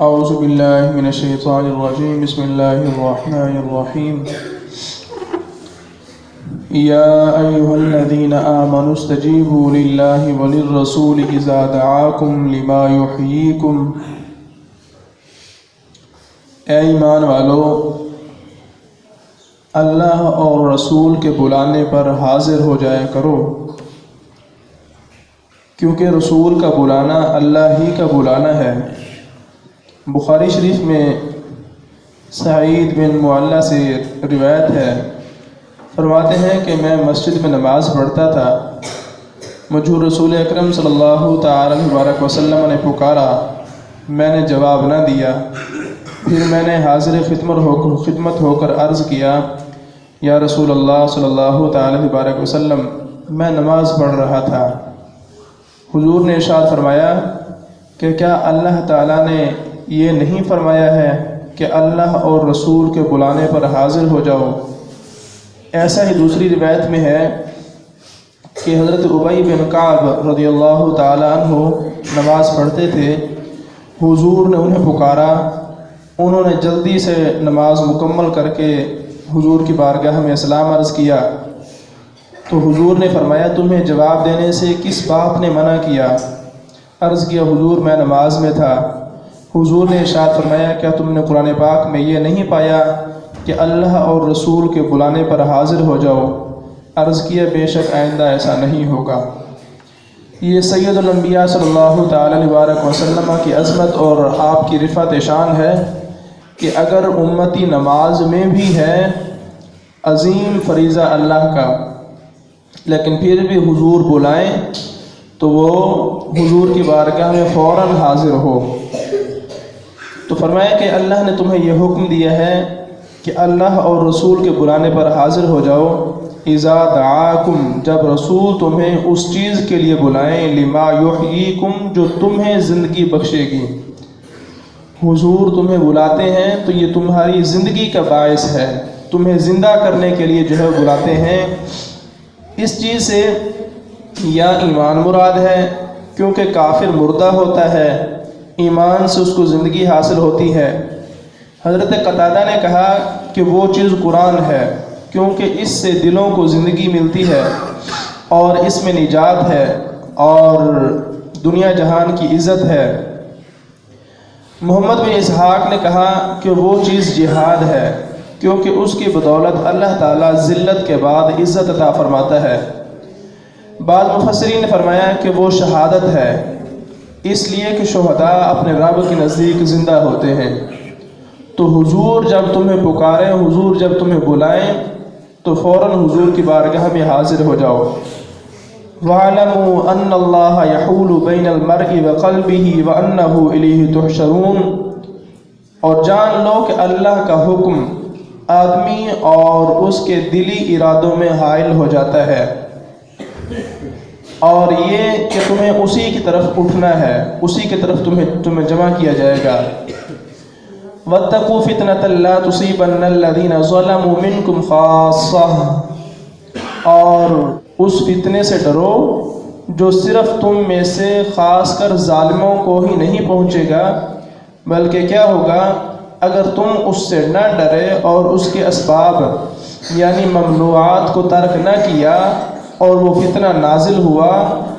اعوذ باللہ من الشیطان الرجیم بسم اللہ الرحمن الرحیم یا ایہا الذین آمنوا استجیبوا للہ وللرسول اذا دعاکم لما یحییکم۔ اے ایمان والو، اللہ اور رسول کے بلانے پر حاضر ہو جایا کرو، کیونکہ رسول کا بلانا اللہ ہی کا بلانا ہے۔ بخاری شریف میں سعید بن معلّہ سے روایت ہے، فرماتے ہیں کہ میں مسجد میں نماز پڑھتا تھا، مجھے رسول اکرم صلی اللہ تعالی علیہ وسلم نے پکارا، میں نے جواب نہ دیا، پھر میں نے حاضر خدمت ہو کر عرض کیا، یا رسول اللہ صلی اللہ تعالی علیہ وسلم، میں نماز پڑھ رہا تھا۔ حضور نے ارشاد فرمایا کہ کیا اللہ تعالیٰ نے یہ نہیں فرمایا ہے کہ اللہ اور رسول کے بلانے پر حاضر ہو جاؤ؟ ایسا ہی دوسری روایت میں ہے کہ حضرت ابی بن کعب رضی اللہ تعالیٰ عنہ نماز پڑھتے تھے، حضور نے انہیں پکارا، انہوں نے جلدی سے نماز مکمل کر کے حضور کی بارگاہ میں سلام عرض کیا، تو حضور نے فرمایا تمہیں جواب دینے سے کس بات نے منع کیا؟ عرض کیا حضور میں نماز میں تھا۔ حضور نے ارشاد فرمایا کیا تم نے قرآن پاک میں یہ نہیں پایا کہ اللہ اور رسول کے بلانے پر حاضر ہو جاؤ؟ عرض کیا بے شک آئندہ ایسا نہیں ہوگا۔ یہ سید الانبیاء صلی اللہ تعالی علیہ وسلم کی عظمت اور آپ کی رفعت شان ہے کہ اگر امتی نماز میں بھی ہے، عظیم فریضہ اللہ کا، لیکن پھر بھی حضور بلائیں تو وہ حضور کی بارگاہ میں فوراً حاضر ہو۔ تو فرمایا کہ اللہ نے تمہیں یہ حکم دیا ہے کہ اللہ اور رسول کے بلانے پر حاضر ہو جاؤ، اذا دعاکم، جب رسول تمہیں اس چیز کے لیے بلائیں، لما یحییکم، جو تمہیں زندگی بخشے گی۔ حضور تمہیں بلاتے ہیں تو یہ تمہاری زندگی کا باعث ہے، تمہیں زندہ کرنے کے لیے جو ہے بلاتے ہیں۔ اس چیز سے یا ایمان مراد ہے، کیونکہ کافر مردہ ہوتا ہے، ایمان سے اس کو زندگی حاصل ہوتی ہے۔ حضرت قتادہ نے کہا کہ وہ چیز قرآن ہے، کیونکہ اس سے دلوں کو زندگی ملتی ہے اور اس میں نجات ہے اور دنیا جہان کی عزت ہے۔ محمد بن اسحاق نے کہا کہ وہ چیز جہاد ہے، کیونکہ اس کی بدولت اللہ تعالیٰ ذلت کے بعد عزت عطا فرماتا ہے۔ بعض مفسرین نے فرمایا کہ وہ شہادت ہے، اس لیے کہ شہداء اپنے رب کے نزدیک زندہ ہوتے ہیں۔ تو حضور جب تمہیں پکاریں، حضور جب تمہیں بلائیں تو فوراً حضور کی بارگاہ میں حاضر ہو جاؤ۔ وَاعْلَمُوا أَنَّ اللَّهَ يَحُولُ بَيْنَ الْمَرْءِ وَقَلْبِهِ وَأَنَّهُ إِلَيْهِ تُحْشَرُونَ، اور جان لو کہ اللہ کا حکم آدمی اور اس کے دلی ارادوں میں حائل ہو جاتا ہے، اور یہ کہ تمہیں اسی کی طرف اٹھنا ہے، اسی کی طرف تمہیں جمع کیا جائے گا۔ وَاتَّقُوا فِتْنَةً لَا تُصِيبَنَّ الَّذِينَ ظَلَمُوا مِنْكُمْ خَاصَّةً، اور اس فتنے سے ڈرو جو صرف تم میں سے خاص کر ظالموں کو ہی نہیں پہنچے گا، بلکہ کیا ہوگا اگر تم اس سے نہ ڈرے اور اس کے اسباب یعنی ممنوعات کو ترک نہ کیا اور وہ فتنہ نازل ہوا،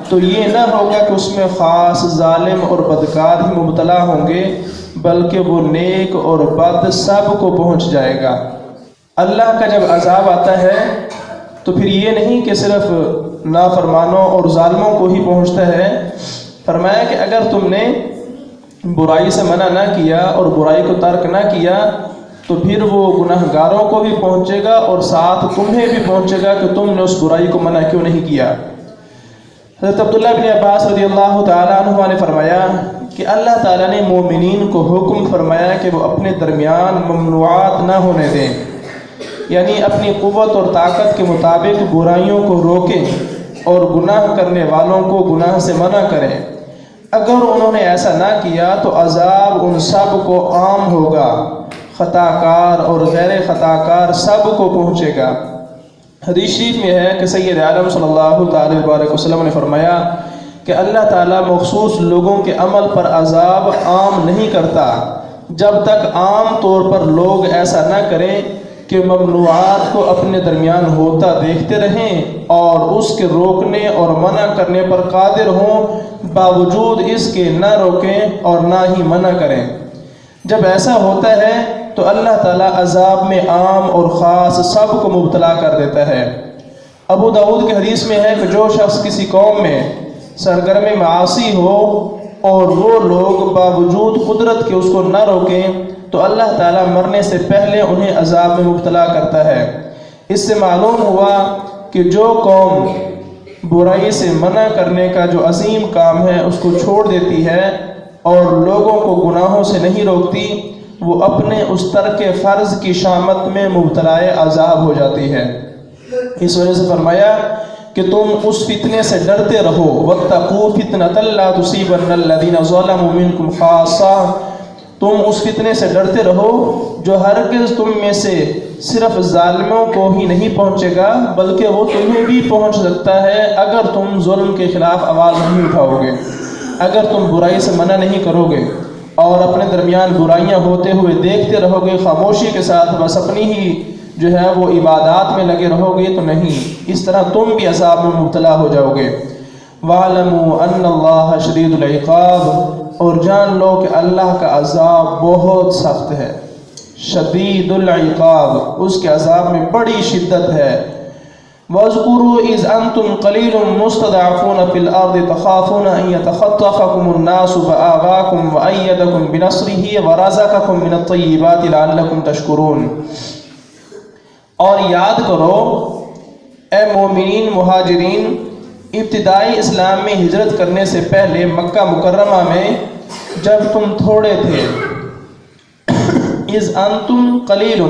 تو یہ نہ ہوگا کہ اس میں خاص ظالم اور بدکار ہی مبتلا ہوں گے، بلکہ وہ نیک اور بد سب کو پہنچ جائے گا۔ اللہ کا جب عذاب آتا ہے تو پھر یہ نہیں کہ صرف نافرمانوں اور ظالموں کو ہی پہنچتا ہے۔ فرمایا کہ اگر تم نے برائی سے منع نہ کیا اور برائی کو ترک نہ کیا تو پھر وہ گناہ گاروں کو بھی پہنچے گا اور ساتھ تمہیں بھی پہنچے گا کہ تم نے اس برائی کو منع کیوں نہیں کیا۔ حضرت عبداللہ بن عباس رضی اللہ تعالیٰ عنہ نے فرمایا کہ اللہ تعالیٰ نے مومنین کو حکم فرمایا کہ وہ اپنے درمیان ممنوعات نہ ہونے دیں، یعنی اپنی قوت اور طاقت کے مطابق برائیوں کو روکیں اور گناہ کرنے والوں کو گناہ سے منع کریں۔ اگر انہوں نے ایسا نہ کیا تو عذاب ان سب کو عام ہوگا، خطا کار اور غیر خطا کار سب کو پہنچے گا۔ حدیث شریف میں ہے کہ سید عالم صلی اللہ تعالی علیہ وسلم نے فرمایا کہ اللہ تعالیٰ مخصوص لوگوں کے عمل پر عذاب عام نہیں کرتا جب تک عام طور پر لوگ ایسا نہ کریں کہ ممنوعات کو اپنے درمیان ہوتا دیکھتے رہیں اور اس کے روکنے اور منع کرنے پر قادر ہوں، باوجود اس کے نہ روکیں اور نہ ہی منع کریں۔ جب ایسا ہوتا ہے تو اللہ تعالیٰ عذاب میں عام اور خاص سب کو مبتلا کر دیتا ہے۔ ابو داؤد کی حدیث میں ہے کہ جو شخص کسی قوم میں سرگرم معاصی ہو اور وہ لوگ باوجود قدرت کے اس کو نہ روکیں تو اللہ تعالیٰ مرنے سے پہلے انہیں عذاب میں مبتلا کرتا ہے۔ اس سے معلوم ہوا کہ جو قوم برائی سے منع کرنے کا جو عظیم کام ہے اس کو چھوڑ دیتی ہے اور لوگوں کو گناہوں سے نہیں روکتی، وہ اپنے اس ترک فرض کی شامت میں مبتلا عذاب ہو جاتی ہے۔ اس وجہ سے فرمایا کہ تم اس فتنے سے ڈرتے رہو، وَاتَّقُوا فِتْنَةً لَا تُصِيبَنَّ الَّذِينَ ظَلَمُوا مِنْكُمْ خَاصَّةً، تم اس فتنے سے ڈرتے رہو جو ہرگز تم میں سے صرف ظالموں کو ہی نہیں پہنچے گا بلکہ وہ تمہیں بھی پہنچ سکتا ہے اگر تم ظلم کے خلاف آواز نہیں اٹھاؤ گے، اگر تم برائی سے منع نہیں کرو گے اور اپنے درمیان برائیاں ہوتے ہوئے دیکھتے رہو گے خاموشی کے ساتھ، بس اپنی ہی جو ہے وہ عبادات میں لگے رہو گے تو نہیں، اس طرح تم بھی عذاب میں مبتلا ہو جاؤ گے۔ وَاعْلَمُوا أَنَّ اللَّهَ شَدِيدُ الْعِقَابِ، اور جان لو کہ اللہ کا عذاب بہت سخت ہے، شدید العقاب، اس کے عذاب میں بڑی شدت ہے۔ وَاذْكُرُوا إِذْ أَنْتُمْ قَلِيلٌ مُسْتَضْعَفُونَ فِي الْأَرْضِ تَخَافُونَ أَنْ يَتَخَطَّفَكُمُ النَّاسُ فَآوَاكُمْ وَأَيَّدَكُمْ بِنَصْرِهِ وَرَزَقَكُمْ مِنَ الطَّيِّبَاتِ لَعَلَّكُمْ تَشْكُرُونَ۔ اور یاد کرو اے مومنین مہاجرین، ابتدائی اسلام میں ہجرت کرنے سے پہلے مکہ مکرمہ میں جب تم تھوڑے تھے، اذ انتم قلیل،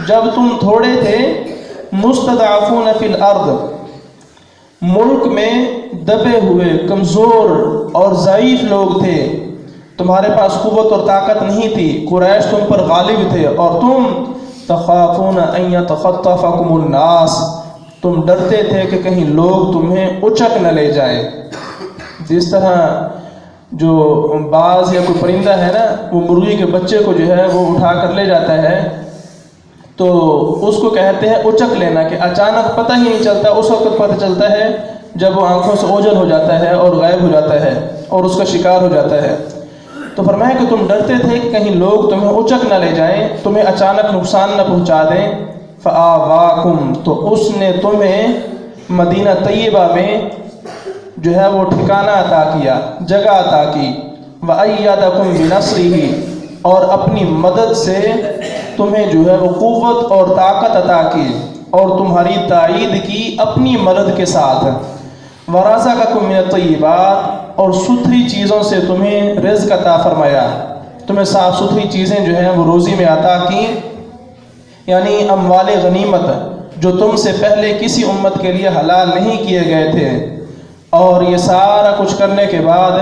جب تم تھوڑے تھے، مستضعفون فی الارض، ملک میں دبے ہوئے کمزور اور ضعیف لوگ تھے، تمہارے پاس قوت اور طاقت نہیں تھی، قریش تم پر غالب تھے، اور تم تخافون ان یتخطفکم الناس، تم ڈرتے تھے کہ کہیں لوگ تمہیں اچک نہ لے جائیں۔ جس طرح جو باز یا کوئی پرندہ ہے نا، وہ مرغی کے بچے کو جو ہے وہ اٹھا کر لے جاتا ہے تو اس کو کہتے ہیں اچک لینا، کہ اچانک پتہ ہی نہیں چلتا، اس وقت پتہ چلتا ہے جب وہ آنکھوں سے اوجھل ہو جاتا ہے اور غائب ہو جاتا ہے اور اس کا شکار ہو جاتا ہے۔ تو فرمایا کہ تم ڈرتے تھے کہ کہیں لوگ تمہیں اچک نہ لے جائیں، تمہیں اچانک نقصان نہ پہنچا دیں۔ فآواکم، تو اس نے تمہیں مدینہ طیبہ میں جو ہے وہ ٹھکانہ عطا کیا، جگہ عطا کی۔ وَأَيَّدَكُمْ بِنَصْرِهِ، اور اپنی مدد سے تمہیں جو ہے وہ قوت اور طاقت عطا کی اور تمہاری تائید کی اپنی مدد کے ساتھ۔ وَرَزَقَكُمْ مِنَ الطَّيِّبَاتِ، اور ستھری چیزوں سے تمہیں رزق عطا فرمایا، تمہیں صاف ستھری چیزیں جو ہیں وہ روزی میں عطا کی، یعنی اموال غنیمت جو تم سے پہلے کسی امت کے لیے حلال نہیں کیے گئے تھے۔ اور یہ سارا کچھ کرنے کے بعد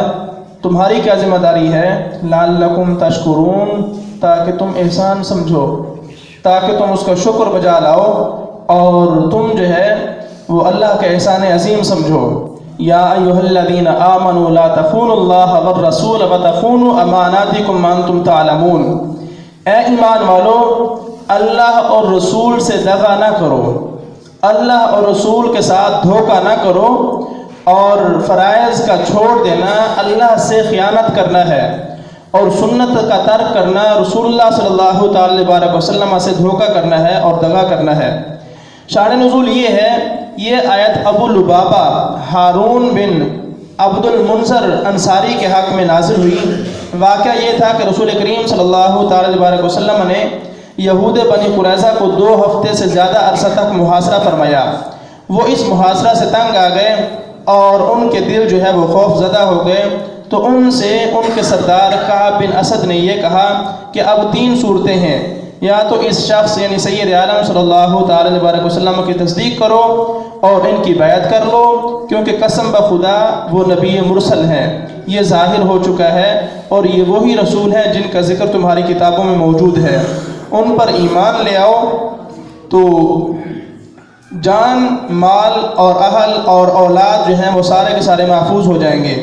تمہاری کیا ذمہ داری ہے؟ لعلکم تشکرون، تاکہ تم احسان سمجھو، تاکہ تم اس کا شکر بجا لاؤ اور تم جو ہے وہ اللہ کا احسان عظیم سمجھو۔ یا ایھا الذین آمنوا لا تخونوا اللہ والرسول وتخونوا اماناتکم وانتم تعلمون، اے ایمان والو اللہ اور رسول سے دغا نہ کرو، اللہ اور رسول کے ساتھ دھوکہ نہ کرو، اور فرائض کا چھوڑ دینا اللہ سے خیانت کرنا ہے، اور سنت کا ترک کرنا رسول اللہ صلی اللہ تعالی علیہ وسلم سے دھوکہ کرنا ہے اور دغا کرنا ہے۔ شان نزول یہ ہے، یہ آیت ابو لبابہ ہارون بن عبد المنذر انصاری کے حق میں نازل ہوئی۔ واقعہ یہ تھا کہ رسول کریم صلی اللہ تعالی علیہ وسلم نے یہود بنی قریظہ کو 2 ہفتے سے زیادہ عرصہ تک محاصرہ فرمایا۔ وہ اس محاصرہ سے تنگ آ گئے اور ان کے دل جو ہے وہ خوف زدہ ہو گئے، تو ان سے ان کے سردار کعب بن اسد نے یہ کہا کہ اب 3 صورتیں ہیں، یا تو اس شخص یعنی سید عالم صلی اللہ تعالی علیہ وسلم کی تصدیق کرو اور ان کی بیعت کر لو، کیونکہ قسم بخدا وہ نبی مرسل ہیں، یہ ظاہر ہو چکا ہے، اور یہ وہی رسول ہیں جن کا ذکر تمہاری کتابوں میں موجود ہے، ان پر ایمان لے آؤ۔ تو جان، مال اور اہل اور اولاد جو ہیں وہ سارے کے سارے محفوظ ہو جائیں گے۔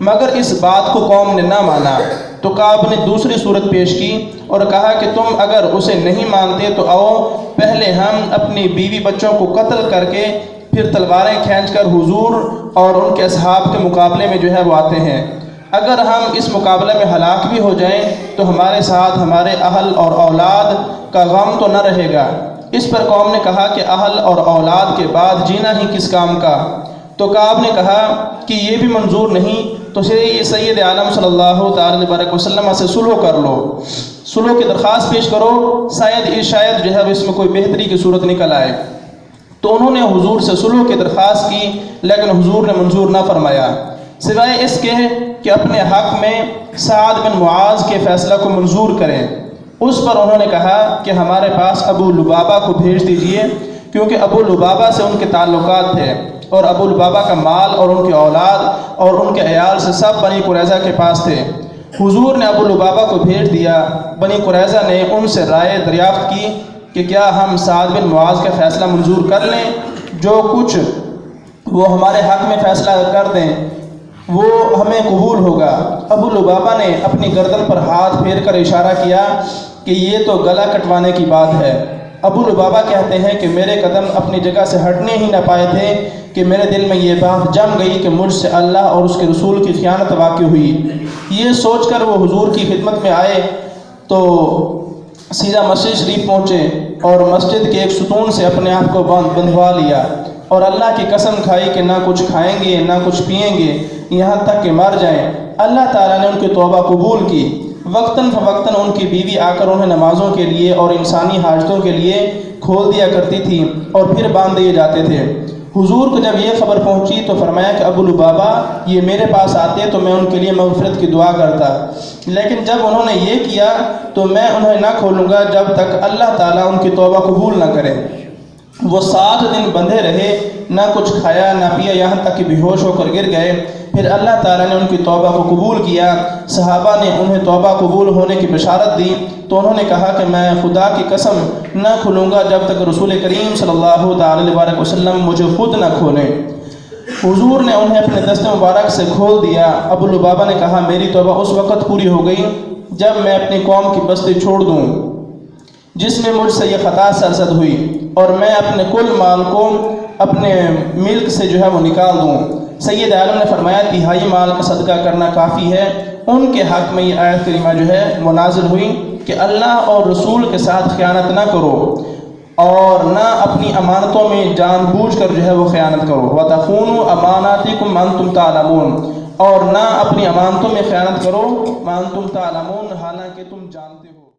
مگر اس بات کو قوم نے نہ مانا تو کعب نے دوسری صورت پیش کی اور کہا کہ تم اگر اسے نہیں مانتے تو آؤ پہلے ہم اپنی بیوی بچوں کو قتل کر کے پھر تلواریں کھینچ کر حضور اور ان کے اصحاب کے مقابلے میں جو ہے وہ آتے ہیں۔ اگر ہم اس مقابلے میں ہلاک بھی ہو جائیں تو ہمارے ساتھ ہمارے اہل اور اولاد کا غم تو نہ رہے گا۔ اس پر قوم نے کہا کہ اہل اور اولاد کے بعد جینا ہی کس کام کا؟ تو کعب نے کہا کہ یہ بھی منظور نہیں تو سید عالم صلی اللہ تعالی علیہ وسلم سے صلح کر لو، صلح کی درخواست پیش کرو، شاید جو ہے اس میں کوئی بہتری کی صورت نکل آئے۔ تو انہوں نے حضور سے صلح کی درخواست کی لیکن حضور نے منظور نہ فرمایا، سوائے اس کے کہ اپنے حق میں سعد بن معاذ کے فیصلہ کو منظور کریں۔ اس پر انہوں نے کہا کہ ہمارے پاس ابو لبابہ کو بھیج دیجئے، کیونکہ ابو لبابہ سے ان کے تعلقات تھے اور ابو لبابہ کا مال اور ان کی اولاد اور ان کے عیال سے سب بنی قریظہ کے پاس تھے۔ حضور نے ابو لبابہ کو بھیج دیا۔ بنی قریظہ نے ان سے رائے دریافت کی کہ کیا ہم سعد بن معاذ کا فیصلہ منظور کر لیں؟ جو کچھ وہ ہمارے حق میں فیصلہ کر دیں وہ ہمیں قبول ہوگا۔ ابو لبابہ نے اپنی گردن پر ہاتھ پھیر کر اشارہ کیا کہ یہ تو گلا کٹوانے کی بات ہے۔ ابو لبابہ کہتے ہیں کہ میرے قدم اپنی جگہ سے ہٹنے ہی نہ پائے تھے کہ میرے دل میں یہ بات جم گئی کہ مجھ سے اللہ اور اس کے رسول کی خیانت واقع ہوئی۔ یہ سوچ کر وہ حضور کی خدمت میں آئے تو سیدھا مسجد شریف پہنچے اور مسجد کے ایک ستون سے اپنے آپ کو بندھوا لیا اور اللہ کی قسم کھائی کہ نہ کچھ کھائیں گے نہ کچھ پئیں گے یہاں تک کہ مر جائیں۔ اللہ تعالیٰ نے ان کی توبہ قبول کی۔ وقتاً فوقتاً ان کی بیوی آ کر انہیں نمازوں کے لیے اور انسانی حاجتوں کے لیے کھول دیا کرتی تھی اور پھر باندھ دیے جاتے تھے۔ حضور کو جب یہ خبر پہنچی تو فرمایا کہ ابو لبابہ یہ میرے پاس آتے تو میں ان کے لیے مغفرت کی دعا کرتا، لیکن جب انہوں نے یہ کیا تو میں انہیں نہ کھولوں گا جب تک اللہ تعالیٰ ان کی توبہ قبول نہ کرے۔ وہ 7 دن بندھے رہے، نہ کچھ کھایا نہ پیا، یہاں تک کہ بے ہوش ہو کر گر گئے۔ پھر اللہ تعالیٰ نے ان کی توبہ کو قبول کیا۔ صحابہ نے انہیں توبہ قبول ہونے کی بشارت دی تو انہوں نے کہا کہ میں خدا کی قسم نہ کھلوں گا جب تک رسول کریم صلی اللہ تعالی علیہ وسلم مجھے خود نہ کھولیں۔ حضور نے انہیں اپنے دست مبارک سے کھول دیا۔ ابو لبابہ نے کہا میری توبہ اس وقت پوری ہو گئی جب میں اپنی قوم کی بستی چھوڑ دوں جس میں مجھ سے یہ خطا سرزد ہوئی، اور میں اپنے کل مال کو اپنے ملک سے جو ہے وہ نکال دوں۔ سید عالم نے فرمایا 1/3 مال کا صدقہ کرنا کافی ہے۔ ان کے حق میں یہ آیت کریمہ جو ہے وہ نازل ہوئی کہ اللہ اور رسول کے ساتھ خیانت نہ کرو اور نہ اپنی امانتوں میں جان بوجھ کر جو ہے وہ خیانت کرو۔ وَتَخُونُوا أَمَانَاتِكُمْ وَأَنْتُمْ تَعْلَمُونَ، اور نہ اپنی امانتوں میں خیانت کرو وَأَنْتُمْ تَعْلَمُونَ، حالانکہ تم جانتے ہو۔